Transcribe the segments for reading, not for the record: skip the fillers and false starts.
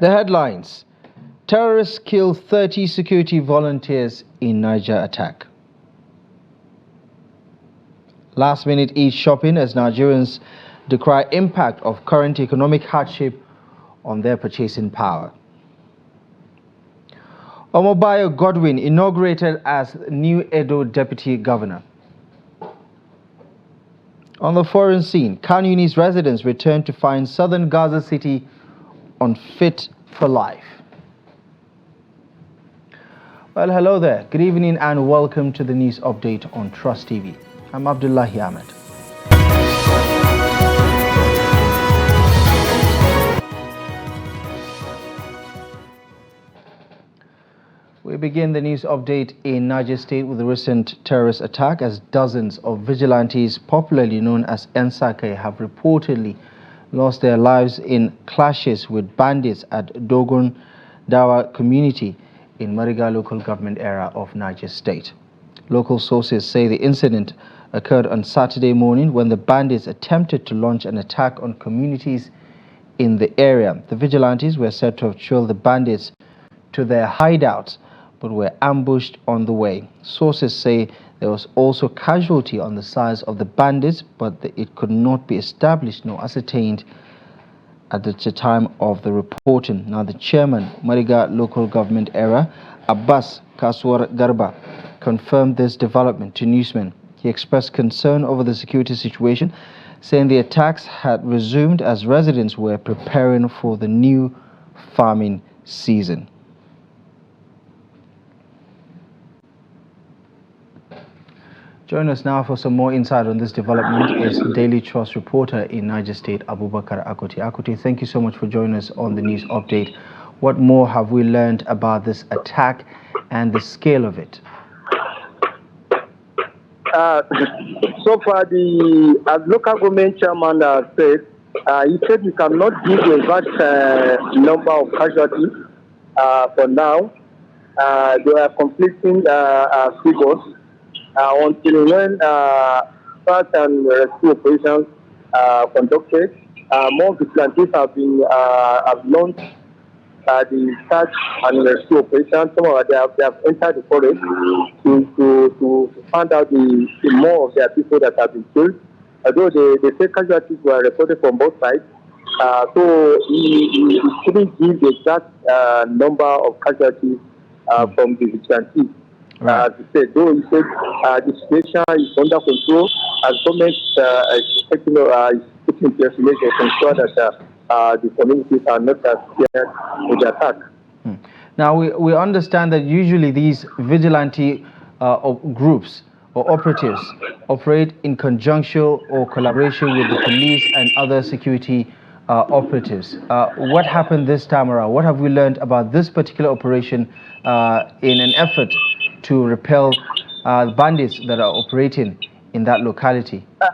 The headlines: terrorists kill 30 security volunteers in Niger attack. Last-minute Eid shopping as Nigerians decry impact of current economic hardship on their purchasing power. Omobayo Godwin inaugurated as new Edo Deputy Governor. On the foreign scene, Khan Yunis residents returned to find southern Gaza City unfit for life. Well, hello there. Good evening and welcome to the news update on Trust TV. I'm Abdullahi Ahmed. We begin the news update in Niger State with the recent terrorist attack as dozens of vigilantes, popularly known as Ensake, have reportedly lost their lives in clashes with bandits at Dogon Dawa community in Mariga local government area of Niger State. Local sources say the incident occurred on Saturday morning when the bandits attempted to launch an attack on communities in the area. The vigilantes were said to have trailed the bandits to their hideouts but were ambushed on the way. Sources say there was also casualty on the side of the bandits, but it could not be established nor ascertained at the time of the reporting. Now, the chairman, Mariga local government area, Abbas Kaswar Garba, confirmed this development to newsmen. He expressed concern over the security situation, saying the attacks had resumed as residents were preparing for the new farming season. Join us now for some more insight on this development is Daily Trust reporter in Niger State, Abubakar Akuti. Akuti, thank you so much for joining us on the news update. What more have we learned about this attack and the scale of it? So far, as local government chairman said, he said we cannot give a vast number of casualties for now. There are conflicting figures. Until when search and rescue operations conducted, more vigilantes have launched the search and rescue operations. Some of them they have entered the forest to find out the more of their people that have been killed. Although they say casualties were reported from both sides, so he couldn't give the exact number of casualties from the vigilantes. Right. He said the situation is under control as government is taking place measures to ensure that the communities are not scared with the attack. Now, we understand that usually these vigilante groups or operatives operate in conjunction or collaboration with the police and other security operatives. What happened this time around? What have we learned about this particular operation in an effort to repel bandits that are operating in that locality? As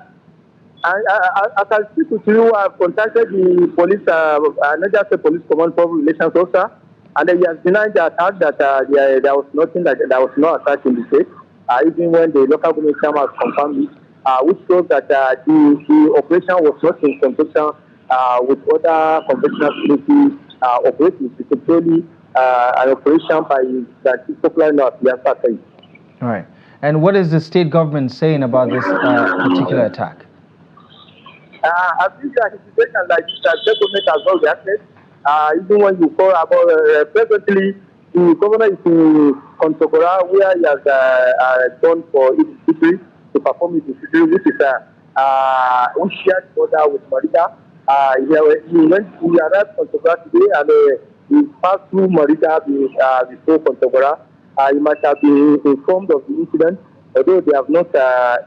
I speak with you, I've contacted the police, Niger State Police Command Public Relations Officer, and he has denied the attack that there was nothing, that there was no attack in the state, even when the local government chairman has confirmed it, which shows that the operation was not in conjunction with other conventional security operatives. It's purely an operation by the popular North State. All right. And what is the state government saying about this particular attack? I think that a situation like this, the government has not reacted. Even when you call about presently, the governor is in Kontogora, where he has gone for his decree to perform his decree, which is we shared order with Marita. He arrived in Kontogora today and he passed through Marita before Kontogora. He might have been informed of the incident, although they have not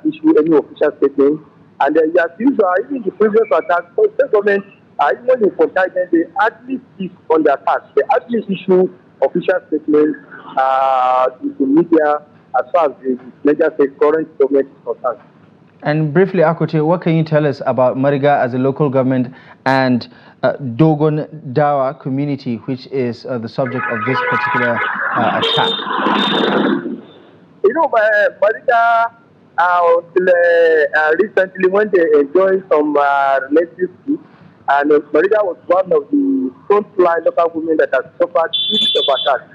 issued any official statement. And as usual, even the previous attack, the state government, even in contact, they hardly speak on the attack. They hardly issue official statements to the media as far as the Niger State current government is concerned. And briefly, Akote, what can you tell us about Mariga as a local government and Dogon Dawa community, which is the subject of this particular attack? You know, Mariga, recently when they enjoyed some relative peace, and Mariga was one of the frontline local women that have suffered series of attacks.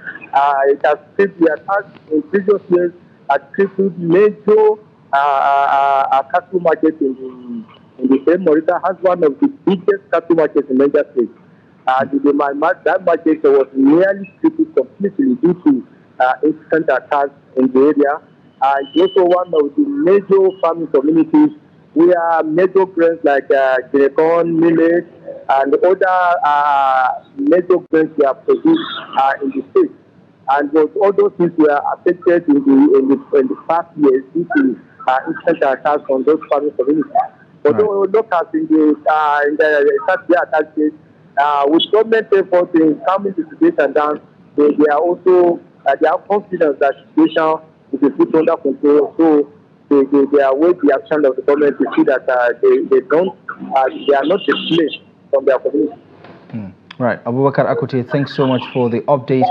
It has tripped the attacks in previous years, had crippled major cattle market in the same. Morita has one of the biggest cattle markets in Niger State. That market was nearly crippled completely due to instant attacks in the area. It's also one of the major farming communities where major grains like corn, millet, and other major grains were produced in the state. And all those things were affected in the past years due to instant attacks on those farming communities. Although locals in the attack case, with government effort in calming the situation down, they are also they have confidence that the situation will be put under control. So they await the action of the government to see that they are not displaced from their community. Right, Abubakar Akote, thanks so much for the update,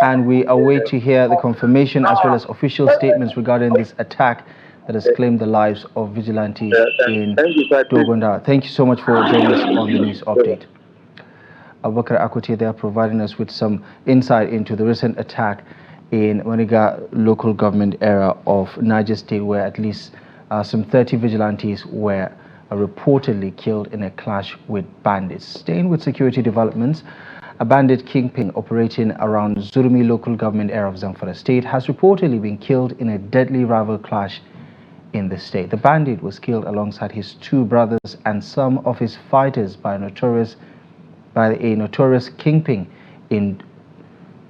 and we await to hear the confirmation as well as official statements regarding this attack that has claimed the lives of vigilantes in Dogonda. Thank you so much for joining us on the news update. Abubakar Akote, they are providing us with some insight into the recent attack in Maniga local government area of Niger State, where at least some 30 vigilantes were reportedly killed in a clash with bandits. Staying with security developments, a bandit kingpin operating around Zurmi local government area of Zamfara State has reportedly been killed in a deadly rival clash in the state. The bandit was killed alongside his two brothers and some of his fighters by a notorious kingpin in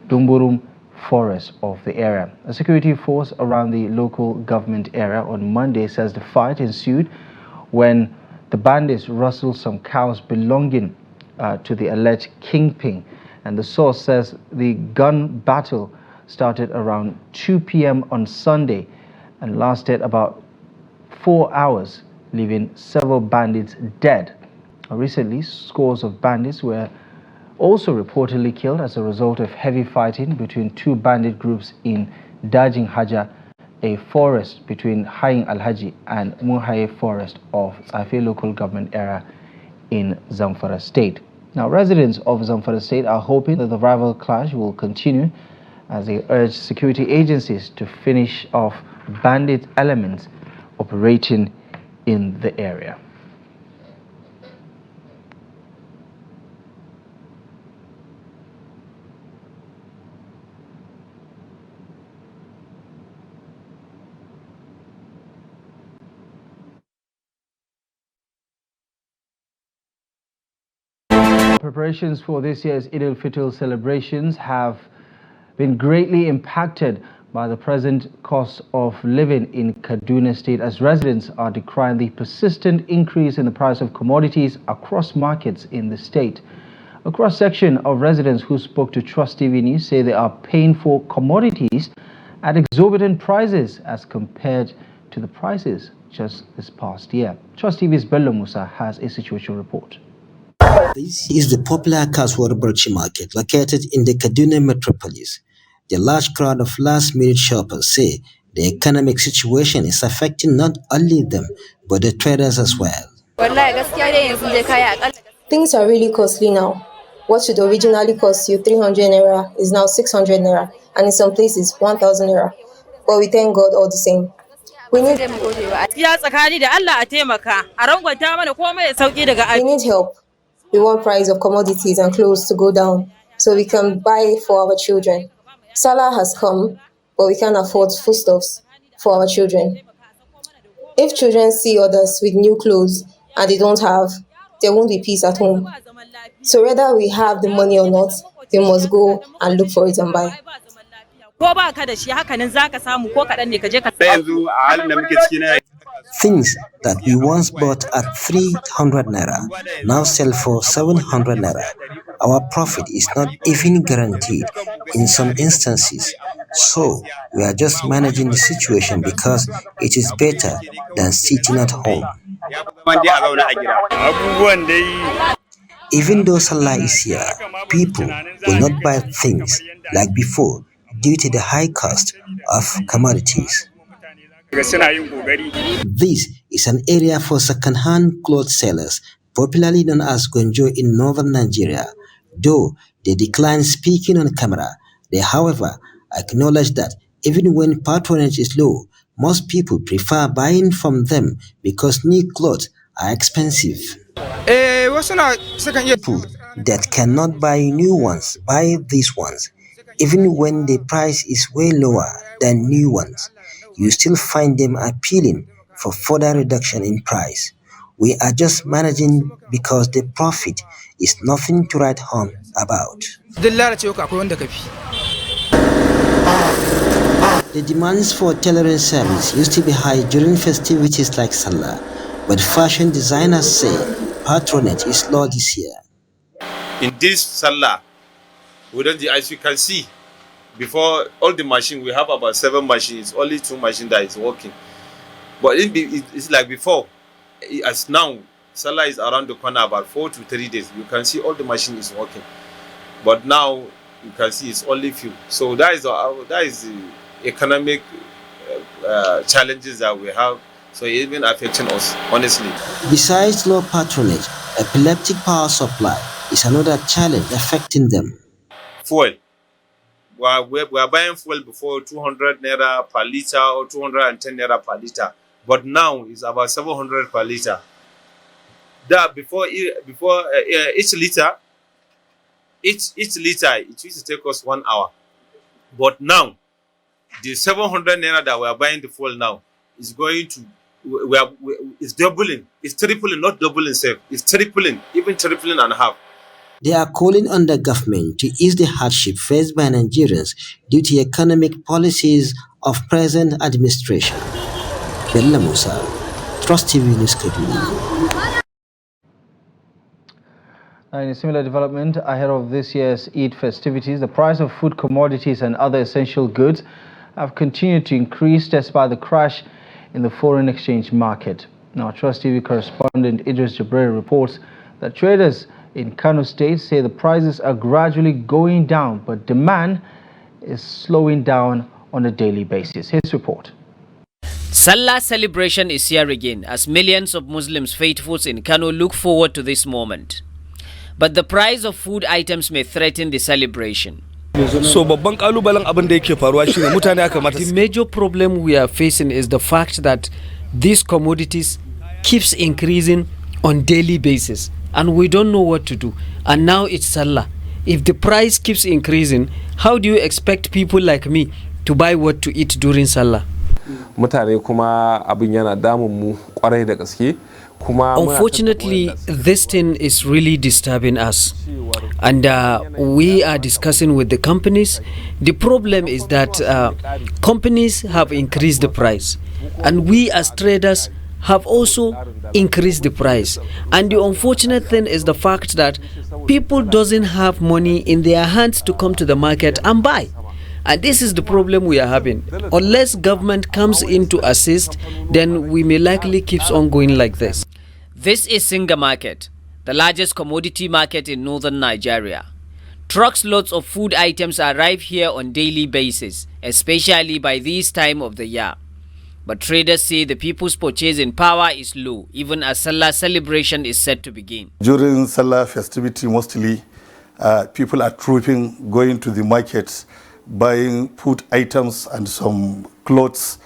Dumburum forest of the area. A security force around the local government area on Monday says the fight ensued when the bandits rustled some cows belonging to the alleged kingpin, and the source says the gun battle started around 2 p.m. on Sunday and lasted about 4 hours, leaving several bandits dead. Recently, scores of bandits were also reportedly killed as a result of heavy fighting between two bandit groups in Dajin Haja, a forest between Hayin Alhaji and Muhaye forest of Safi local government area in Zamfara State. Now, residents of Zamfara State are hoping that the rival clash will continue as they urge security agencies to finish off bandit elements operating in the area. Preparations for this year's Eid al-Fitr celebrations have been greatly impacted by the present cost of living in Kaduna State, as residents are decrying the persistent increase in the price of commodities across markets in the state. A cross-section of residents who spoke to Trust TV News say they are paying for commodities at exorbitant prices as compared to the prices just this past year. Trust TV's Bello Musa has a situation report. This is the popular Kaswar Birchi market located in the Kaduna metropolis. The large crowd of last-minute shoppers say the economic situation is affecting not only them, but the traders as well. Things are really costly now. What should originally cost you 300 naira is now 600 naira, and in some places 1,000 naira. But we thank God all the same. We need help. We want price of commodities and clothes to go down so we can buy for our children. Sallah has come, but we can't afford foodstuffs for our children. If children see others with new clothes and they don't have, there won't be peace at home. So whether we have the money or not, we must go and look for it and buy. Things that we once bought at 300 naira now sell for 700 naira. Our profit is not even guaranteed in some instances. So we are just managing the situation because it is better than sitting at home. Even though Sallah is here, people will not buy things like before due to the high cost of commodities. This is an area for second-hand clothes sellers, popularly known as Gonjo in northern Nigeria. Though they decline speaking on camera, they, however, acknowledge that even when patronage is low, most people prefer buying from them because new clothes are expensive. People that cannot buy new ones buy these ones, even when the price is way lower than new ones. You still find them appealing for further reduction in price. We are just managing because the profit is nothing to write home about. The demands for tailoring service used to be high during festivities like Sallah, but fashion designers say patronage is low this year. In this Sallah, as you can see, before all the machine, we have about 7 machines, only 2 machines that is working. But it's like before, as now, Sallah is around the corner about 4 to 3 days. You can see all the machine is working. But now, you can see it's only few. So that is the economic challenges that we have. So it's even affecting us, honestly. Besides low patronage, epileptic power supply is another challenge affecting them. Fuel. We are buying fuel before 200 naira per liter or 210 naira per liter. But now it's about 700 per liter. That before each liter, it used to take us 1 hour. But now, the 700 naira that we are buying the fuel now is going to, it's doubling, it's tripling, not doubling, safe. It's tripling, even tripling and a half. They are calling on the government to ease the hardship faced by Nigerians due to economic policies of present administration. Bella Musa, Trust TV News Kaduna. In a similar development, ahead of this year's Eid festivities, the price of food commodities and other essential goods have continued to increase despite the crash in the foreign exchange market. Now, Trust TV correspondent Idris Jabril reports that traders in Kano State say the prices are gradually going down, but demand is slowing down on a daily basis. His report. Sallah celebration is here again as millions of Muslims faithfuls in Kano look forward to this moment. But the price of food items may threaten the celebration. The major problem we are facing is the fact that these commodities keeps increasing on daily basis and we don't know what to do. And now it's Sallah. If the price keeps increasing, how do you expect people like me to buy what to eat during Sallah? Unfortunately, this thing is really disturbing us, and we are discussing with the companies. The problem is that companies have increased the price, and we as traders have also increased the price. And the unfortunate thing is the fact that people doesn't have money in their hands to come to the market and buy. And this is the problem we are having. Unless government comes in to assist, then we may likely keep on going like this. This is Singa Market, the largest commodity market in northern Nigeria. Trucks loads of food items arrive here on daily basis, especially by this time of the year. But traders say the people's purchasing power is low, even as Salah celebration is set to begin. During Salah festivity, mostly people are trooping, going to the markets, buying food items and some clothes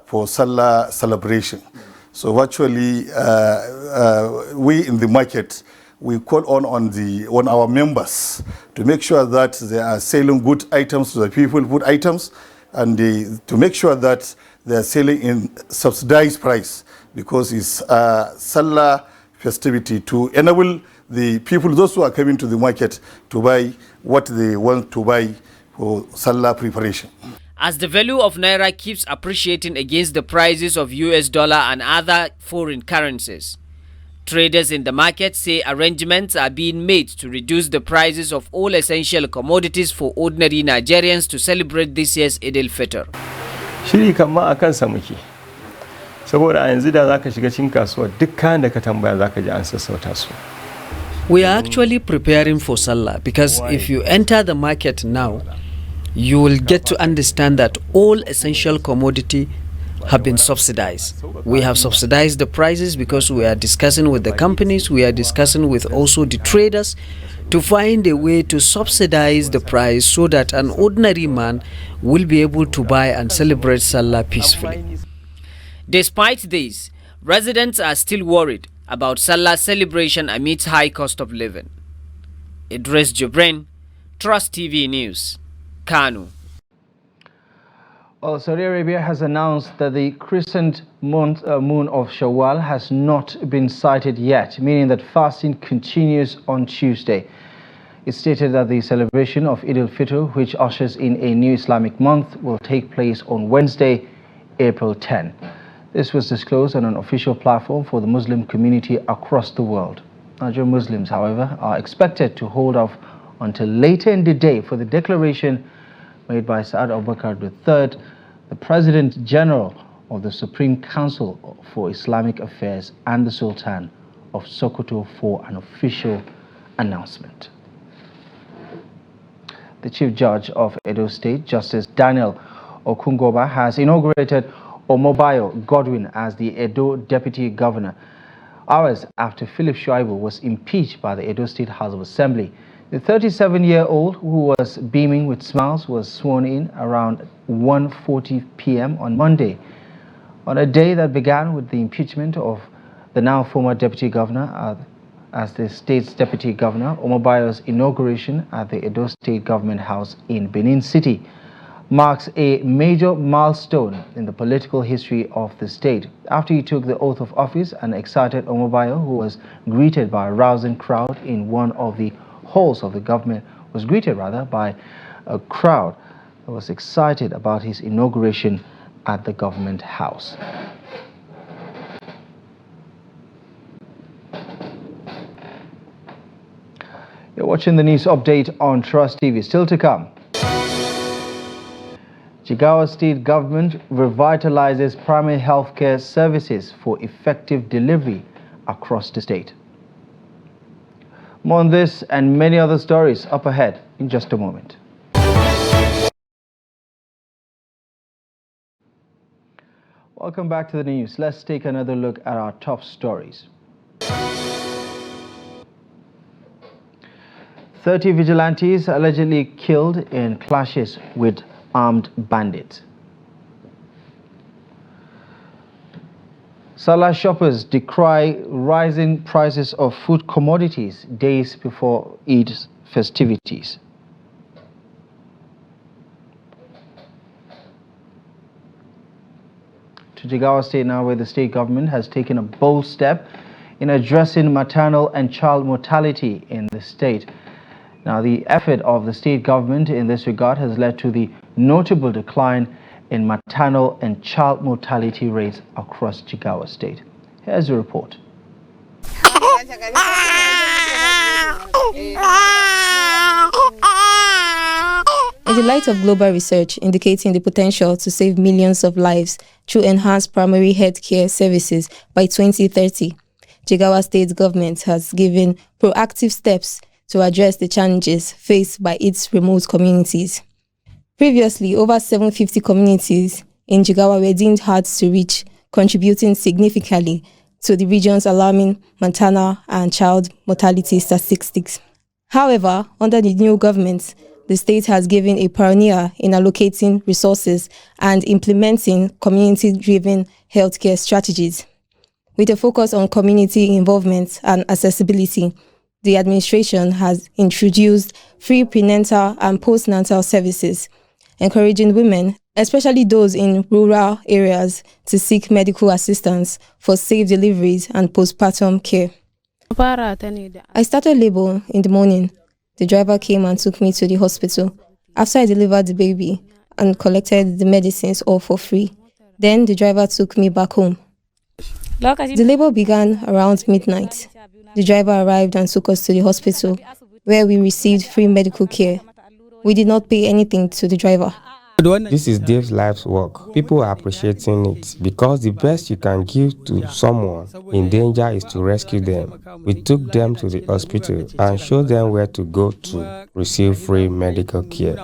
for Salah celebration. So virtually, we in the market, we call on our members to make sure that they are selling good items to the people, good items, and to make sure that they are selling in subsidized price, because it's Salah festivity, to enable the people, those who are coming to the market, to buy what they want to buy for Salah preparation. As the value of Naira keeps appreciating against the prices of US dollar and other foreign currencies, traders in the market say arrangements are being made to reduce the prices of all essential commodities for ordinary Nigerians to celebrate this year's Eid al-Fitr. Shiri kama akan sa muke. Saboda a yanzu da zaka shiga cikin kasuwa duk kayan da ka tambaya zaka ji an sassauta su. We are actually preparing for Salah because if you enter the market now, you will get to understand that all essential commodity have been subsidized. We have subsidized the prices because we are discussing with the companies, we are discussing with also the traders to find a way to subsidize the price so that an ordinary man will be able to buy and celebrate Sallah peacefully. Despite this, residents are still worried about Salah celebration amidst high cost of living. Idris Jibrin, Trust TV News, Kano. Well, Saudi Arabia has announced that the crescent moon of Shawwal has not been sighted yet, meaning that fasting continues on Tuesday. It stated that the celebration of Eid al-Fitr, which ushers in a new Islamic month, will take place on Wednesday, April 10. This was disclosed on an official platform for the Muslim community across the world. Nigerian Muslims, however, are expected to hold off until later in the day for the declaration made by Saad Abubakar III, the President General of the Supreme Council for Islamic Affairs, and the Sultan of Sokoto for an official announcement. The Chief Judge of Edo State, Justice Daniel Okungoba, has inaugurated Omobayo Godwin as the Edo Deputy Governor, hours after Philip Shuaibu was impeached by the Edo State House of Assembly. The 37-year-old, who was beaming with smiles, was sworn in around 1:40 p.m. on Monday. On a day that began with the impeachment of the now former Deputy Governor as the state's Deputy Governor, Omobayo's inauguration at the Edo State Government House in Benin City marks a major milestone in the political history of the state. After he took the oath of office, an excited Omobayo, who was greeted by a rousing crowd in one of the halls of the government, was greeted by a crowd that was excited about his inauguration at the government house. You're watching the news update on Trust TV. Still to come. Jigawa State Government revitalizes primary healthcare services for effective delivery across the state. More on this and many other stories up ahead in just a moment. Welcome back to the news. Let's take another look at our top stories. 30 vigilantes allegedly killed in clashes with armed bandits. Sallah shoppers decry rising prices of food commodities days before Eid festivities. To Jigawa State now, where the state government has taken a bold step in addressing maternal and child mortality in the state. Now, the effort of the state government in this regard has led to the notable decline in maternal and child mortality rates across Jigawa State. Here's a report. In the light of global research indicating the potential to save millions of lives through enhanced primary health care services by 2030, Jigawa State government has given proactive steps to address the challenges faced by its remote communities. Previously, over 750 communities in Jigawa were deemed hard to reach, contributing significantly to the region's alarming maternal and child mortality statistics. However, under the new government, the state has given a pioneer in allocating resources and implementing community-driven healthcare strategies. With a focus on community involvement and accessibility, the administration has introduced free prenatal and postnatal services, encouraging women, especially those in rural areas, to seek medical assistance for safe deliveries and postpartum care. I started labor in the morning. The driver came and took me to the hospital. After I delivered the baby and collected the medicines all for free, then the driver took me back home. The labor began around midnight. The driver arrived and took us to the hospital, where we received free medical care. We did not pay anything to the driver. This is Dave's life's work. People are appreciating it because the best you can give to someone in danger is to rescue them. We took them to the hospital and showed them where to go to receive free medical care.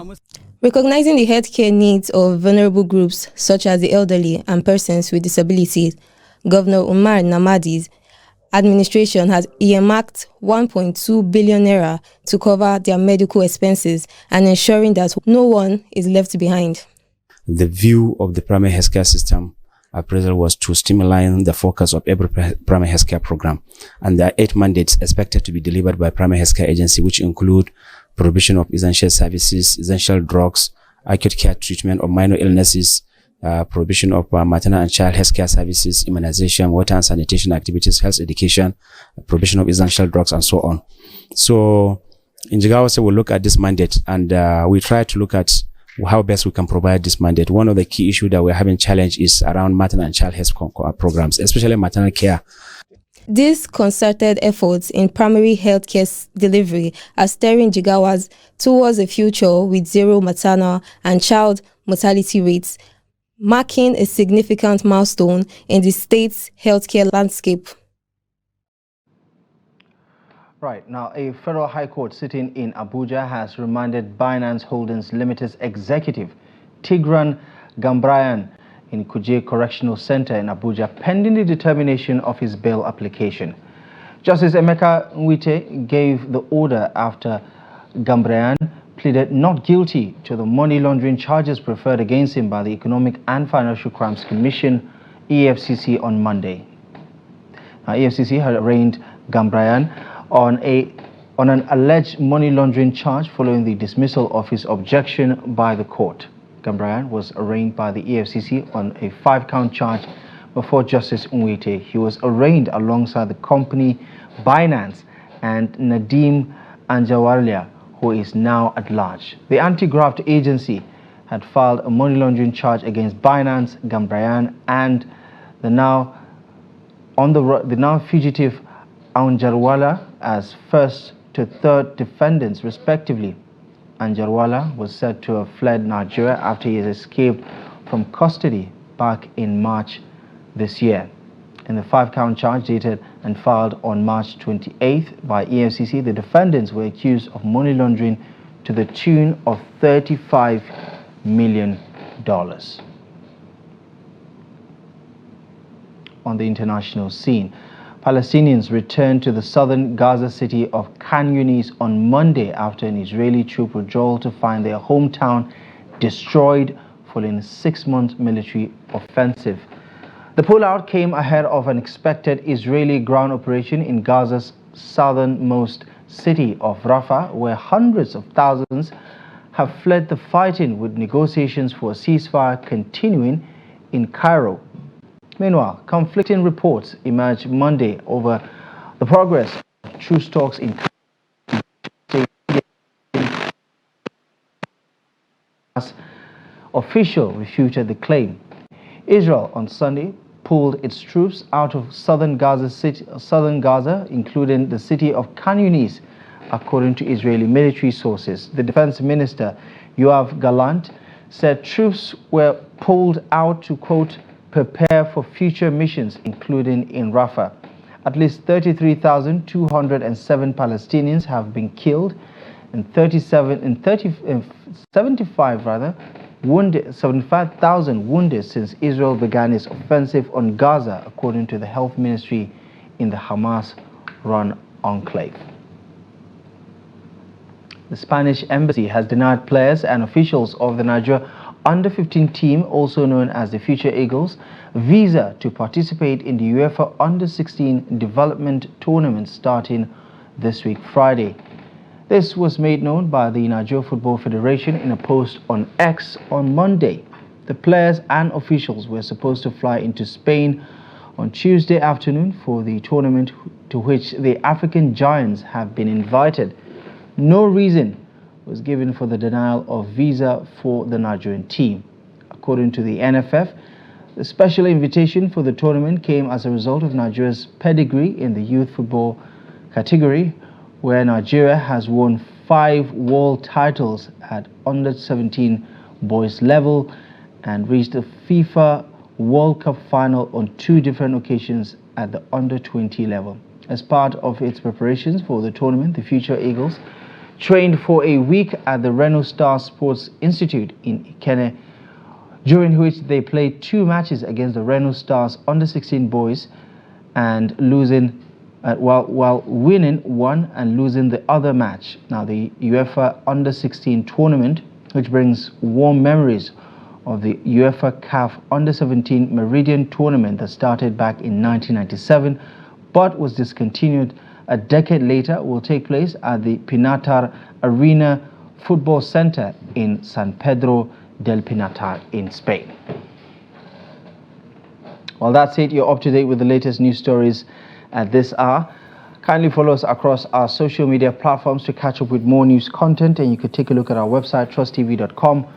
Recognizing the healthcare needs of vulnerable groups such as the elderly and persons with disabilities, Governor Umar Namadi's administration has earmarked 1.2 billion naira to cover their medical expenses and ensuring that no one is left behind. The view of the primary healthcare system appraisal was to streamline the focus of every primary healthcare program, and there are 8 mandates expected to be delivered by primary healthcare agency, which include provision of essential services, essential drugs, acute care treatment of minor illnesses, provision of maternal and child healthcare services, immunization, water and sanitation activities, health education, provision of essential drugs, and so on. So in Jigawa, we'll look at this mandate, and we try to look at how best we can provide this mandate. One of the key issues that we're having challenge is around maternal and child health programs, especially maternal care. These concerted efforts in primary healthcare delivery are steering Jigawas towards a future with zero maternal and child mortality rates, marking a significant milestone in the state's healthcare landscape. Right, now a federal high court sitting in Abuja has remanded Binance Holdings Limited's executive Tigran Gambrayan in Kuje Correctional Center in Abuja pending the determination of his bail application. Justice Emeka Nwite gave the order after Gambrayan pleaded not guilty to the money laundering charges preferred against him by the Economic and Financial Crimes Commission, EFCC, on Monday. Now, EFCC had arraigned Gambrayan on an alleged money laundering charge following the dismissal of his objection by the court. Gambrayan was arraigned by the EFCC on a 5-count charge before Justice Nwite. He was arraigned alongside the company Binance and Nadeem Anjarwalla, who is now at large. The anti-graft agency had filed a money laundering charge against Binance, Gambrayan, and the now fugitive Anjarwalla as first to third defendants, respectively. Anjarwalla was said to have fled Nigeria after he has escaped from custody back in March this year. In the 5-count charge dated and filed on March 28th by EFCC, the defendants were accused of money laundering to the tune of $35 million. On the international scene, Palestinians returned to the southern Gaza city of Khan Yunis on Monday after an Israeli troop withdrawal to find their hometown destroyed following a 6-month military offensive. The pullout came ahead of an expected Israeli ground operation in Gaza's southernmost city of Rafah, where hundreds of thousands have fled the fighting, with negotiations for a ceasefire continuing in Cairo. Meanwhile, conflicting reports emerged Monday over the progress of truce talks in official refuted the claim. Israel on Sunday pulled its troops out of southern Gaza, including the city of Khan Yunis, according to Israeli military sources. The defense minister, Yoav Gallant, said troops were pulled out to, quote, prepare for future missions, including in Rafah. At least 33,207 Palestinians have been killed and 75,000 wounded since Israel began its offensive on Gaza, according to the health ministry in the Hamas-run enclave. The Spanish embassy has denied players and officials of the Nigeria Under-15 team, also known as the Future Eagles, visa to participate in the UEFA Under-16 development tournament starting this week, Friday. This was made known by the Nigeria Football Federation in a post on X on Monday. The players and officials were supposed to fly into Spain on Tuesday afternoon for the tournament, to which the African giants have been invited. No reason was given for the denial of visa for the Nigerian team. According to the NFF, the special invitation for the tournament came as a result of Nigeria's pedigree in the youth football category, where Nigeria has won 5 world titles at under-17 boys level and reached the FIFA World Cup final on 2 different occasions at the under-20 level. As part of its preparations for the tournament, the Future Eagles trained for a week at the Reno Star Sports Institute in Ikenne, during which they played 2 matches against the Reno Stars under-16 boys and losing while winning one and losing the other match. Now, the UEFA under-16 tournament, which brings warm memories of the UEFA CAF under-17 Meridian tournament that started back in 1997 but was discontinued a decade later, will take place at the Pinatar Arena Football Center in San Pedro del Pinatar in Spain. Well, that's it. You're up to date with the latest news stories at this hour. Kindly follow us across our social media platforms to catch up with more news content, and you could take a look at our website trusttv.com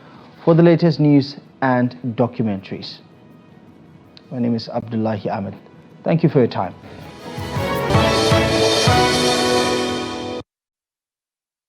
for the latest news and documentaries. My name is Abdullahi Ahmed. Thank you for your time.